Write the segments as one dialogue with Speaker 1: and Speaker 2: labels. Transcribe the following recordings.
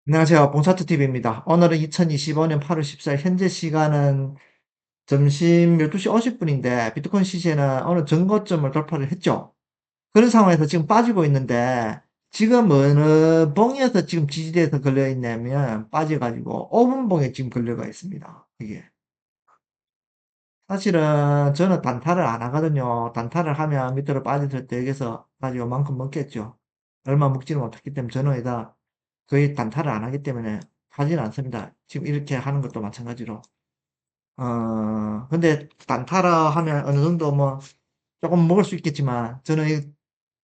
Speaker 1: 안녕하세요. 봉사투TV입니다. 오늘은 2025년 8월 14일, 현재 시간은 점심 12시 50분인데, 비트코인 시세는 어느 전고점을 돌파를 했죠. 그런 상황에서 지금 빠지고 있는데, 지금 어느 봉에서 지금 지지대에서 걸려 있냐면, 빠져가지고 5분봉에 지금 걸려가 있습니다. 이게. 사실은 저는 단타를 안 하거든요. 단타를 하면 밑으로 빠졌을 때 여기서 가지고 요만큼 먹겠죠. 얼마 먹지는 못했기 때문에 저는 여기다 거의 단타를 안 하기 때문에 하지는 않습니다. 지금 이렇게 하는 것도 마찬가지로. 근데 단타라 하면 어느 정도 뭐 조금 먹을 수 있겠지만 저는 이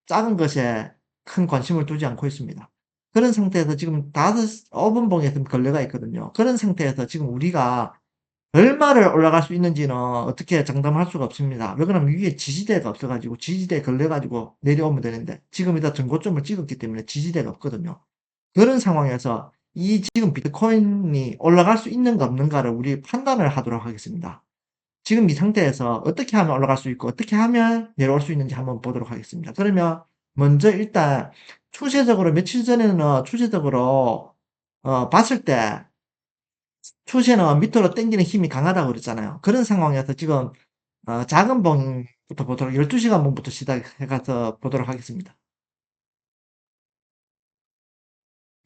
Speaker 1: 작은 것에 큰 관심을 두지 않고 있습니다. 그런 상태에서 지금 5분봉에 지금 걸려가 있거든요. 그런 상태에서 지금 우리가 얼마를 올라갈 수 있는지는 어떻게 장담할 수가 없습니다. 왜 그러면 위에 지지대가 없어가지고 지지대에 걸려가지고 내려오면 되는데 지금 이다 전고점을 찍었기 때문에 지지대가 없거든요. 그런 상황에서 이 지금 비트코인이 올라갈 수 있는가 없는가를 우리 판단을 하도록 하겠습니다. 지금 이 상태에서 어떻게 하면 올라갈 수 있고 어떻게 하면 내려올 수 있는지 한번 보도록 하겠습니다. 그러면 먼저 일단 추세적으로 며칠 전에는 추세적으로 봤을 때 추세는 밑으로 당기는 힘이 강하다고 그랬잖아요. 그런 상황에서 지금 작은 봉부터 보도록 12시간 봉부터 시작해가서 보도록 하겠습니다.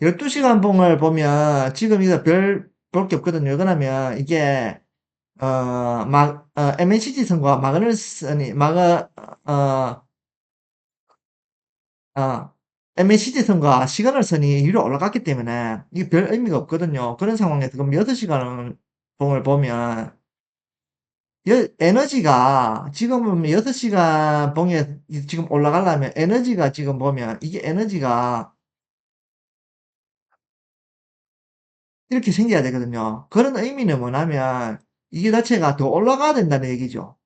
Speaker 1: 12시간 봉을 보면 지금 이거 별 볼 게 없거든요. 왜냐면 이게 MACD 선과 마그널선이 어, 어, MACD 선과 시그널선이 위로 올라갔기 때문에 이게 별 의미가 없거든요. 그런 상황에서 그럼 6시간 봉을 보면 에너지가 지금은 6시간 봉에 지금 올라가려면 에너지가 지금 보면 이게 에너지가 이렇게 생겨야 되거든요. 그런 의미는 뭐냐면 이게 자체가 더 올라가야 된다는 얘기죠.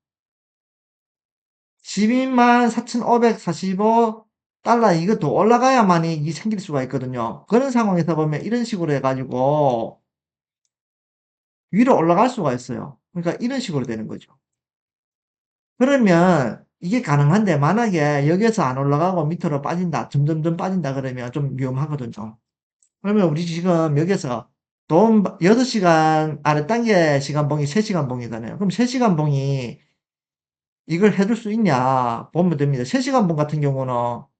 Speaker 1: 12만 4,545달러 이거 더 올라가야만이 이게 생길 수가 있거든요. 그런 상황에서 보면 이런 식으로 해가지고 위로 올라갈 수가 있어요. 그러니까 이런 식으로 되는 거죠. 그러면 이게 가능한데 만약에 여기에서 안 올라가고 밑으로 빠진다, 점점점 빠진다 그러면 좀 위험하거든요. 그러면 우리 지금 여기서 6시간 아래단계 시간봉이 3시간 봉이잖아요. 그럼 3시간 봉이 이걸 해줄 수 있냐 보면 됩니다. 3시간 봉 같은 경우는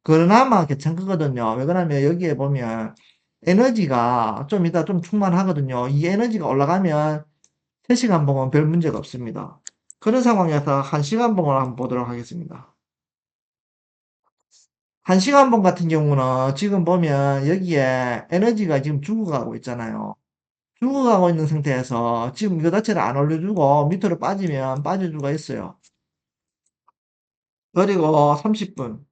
Speaker 1: 그나마 괜찮거든요. 왜 그러냐면 여기에 보면 에너지가 좀 이따 좀 충만하거든요. 이 에너지가 올라가면 3시간 봉은 별 문제가 없습니다. 그런 상황에서 1시간 봉을 한번 보도록 하겠습니다. 1시간 봉 같은 경우는 지금 보면 여기에 에너지가 지금 죽어가고 있잖아요. 죽어가고 있는 상태에서 지금 이거 자체를 안 올려주고 밑으로 빠지면 빠질 수가 있어요. 그리고 30분.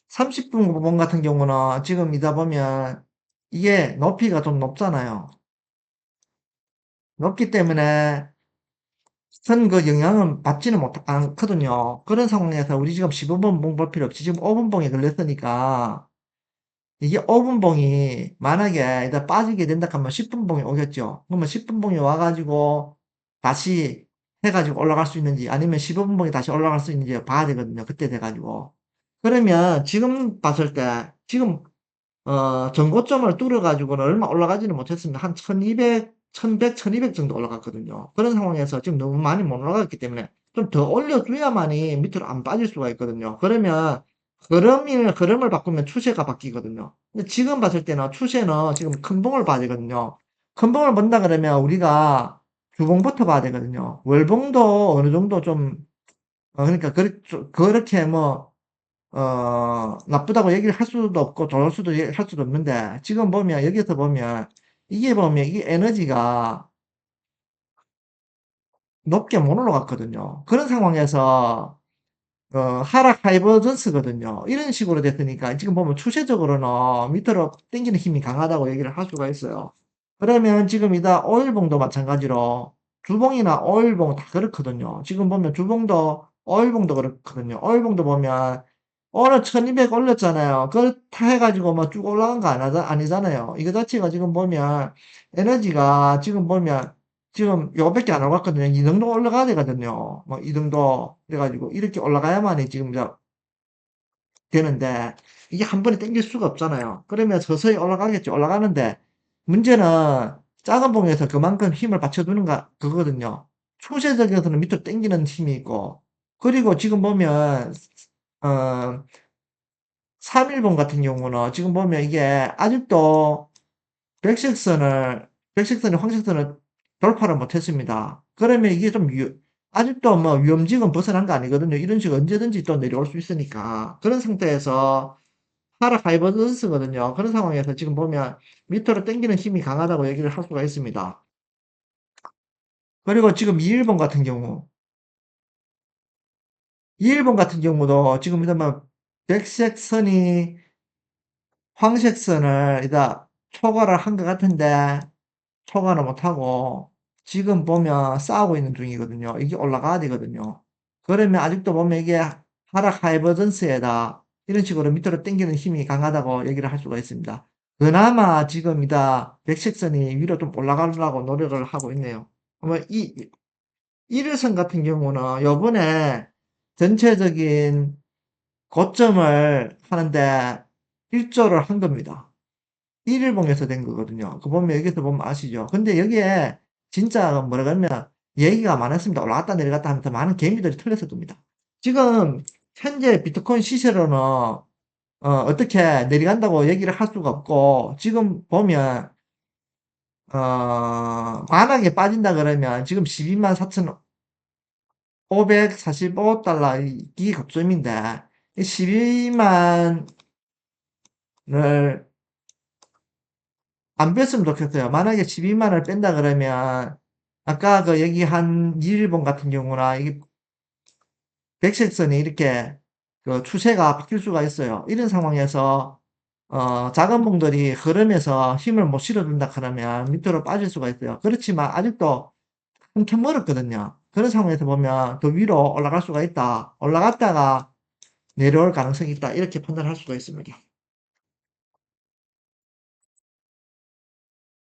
Speaker 1: 30분 부분 같은 경우는 지금 이다 보면 이게 높이가 좀 높잖아요. 높기 때문에 선 그 영향은 받지는 않거든요. 그런 상황에서 우리 지금 15분 봉 볼 필요 없이 지금 5분 봉에 걸렸으니까 이게 5분 봉이 만약에 일단 빠지게 된다 하면 10분 봉이 오겠죠. 그러면 10분 봉이 와가지고 다시 해가지고 올라갈 수 있는지 아니면 15분 봉이 다시 올라갈 수 있는지 봐야 되거든요. 그때 돼가지고. 그러면 지금 봤을 때 지금 전고점을 뚫어가지고는 얼마 올라가지는 못했습니다. 한 1200, 1100, 1200 정도 올라갔거든요. 그런 상황에서 지금 너무 많이 못 올라갔기 때문에 좀 더 올려줘야만이 밑으로 안 빠질 수가 있거든요. 그러면 흐름을 바꾸면 추세가 바뀌거든요. 근데 지금 봤을 때는 추세는 지금 큰 봉을 봐야 되거든요. 큰 봉을 본다 그러면 우리가 주봉부터 봐야 되거든요. 월봉도 어느 정도 좀, 그러니까 그렇게 뭐, 나쁘다고 얘기를 할 수도 없고 좋을 수도 할 수도 없는데 지금 보면 여기서 보면 이게 보면 이게 에너지가 높게 못 올라갔거든요. 그런 상황에서 하락 하이버전스거든요. 이런 식으로 됐으니까 지금 보면 추세적으로는 밑으로 당기는 힘이 강하다고 얘기를 할 수가 있어요. 그러면 지금 이다 오일봉도 마찬가지로 주봉이나 오일봉 다 그렇거든요. 지금 보면 주봉도 오일봉도 그렇거든요. 오일봉도 보면 오늘 1200 올렸잖아요. 그렇다 해가지고 뭐 쭉 올라간 거 아니잖아요. 이거 자체가 지금 보면 에너지가 지금 보면 지금 요밖에 안 올랐거든요. 이 정도 올라가야 되거든요. 뭐 이 정도 그래가지고 이렇게 올라가야만이 지금 되는데 이게 한 번에 당길 수가 없잖아요. 그러면 서서히 올라가겠죠. 올라가는데 문제는 작은 봉에서 그만큼 힘을 받쳐두는가 그거거든요. 추세적에서는 밑으로 당기는 힘이 있고 그리고 지금 보면 어 3일봉 같은 경우는 지금 보면 이게 아직도 백색선을 백색선이 황색선을 돌파를 못했습니다. 그러면 이게 좀 아직도 뭐 위험지역은 벗어난 거 아니거든요. 이런 식으로 언제든지 또 내려올 수 있으니까 그런 상태에서 하락 하이버전스거든요. 그런 상황에서 지금 보면 밑으로 당기는 힘이 강하다고 얘기를 할 수가 있습니다. 그리고 지금 2일봉 같은 경우 2일봉 같은 경우도 지금 이러면 백색 선이 황색 선을 이다 초과를 한 것 같은데 초과를 못하고 지금 보면 싸우고 있는 중이거든요. 이게 올라가야 되거든요. 그러면 아직도 보면 이게 하락 하이버전스에다 이런 식으로 밑으로 당기는 힘이 강하다고 얘기를 할 수가 있습니다. 그나마 지금 이다 백색선이 위로 좀 올라가려고 노력을 하고 있네요. 그러면 이 일일선 같은 경우는 요번에 전체적인 고점을 하는데 일조를 한 겁니다. 1일봉에서 된 거거든요. 그 보면 여기서 보면 아시죠? 근데 여기에 진짜 뭐라 그러면 얘기가 많았습니다. 올라갔다 내려갔다 하면서 많은 개미들이 털려서 듭니다. 지금 현재 비트코인 시세로는 어떻게 내려간다고 얘기를 할 수가 없고 지금 보면 만약에 빠진다 그러면 지금 12만 4,545달러 이게 고점인데 12만을 안 뺐으면 좋겠어요. 만약에 12만을 뺀다 그러면 아까 그 얘기한 일본 같은 경우나 이게 백색선이 이렇게 그 추세가 바뀔 수가 있어요. 이런 상황에서 작은 봉들이 흐름에서 힘을 못 실어준다 그러면 밑으로 빠질 수가 있어요. 그렇지만 아직도 한참 멀었거든요. 그런 상황에서 보면 더 위로 올라갈 수가 있다. 올라갔다가 내려올 가능성이 있다. 이렇게 판단할 수가 있습니다.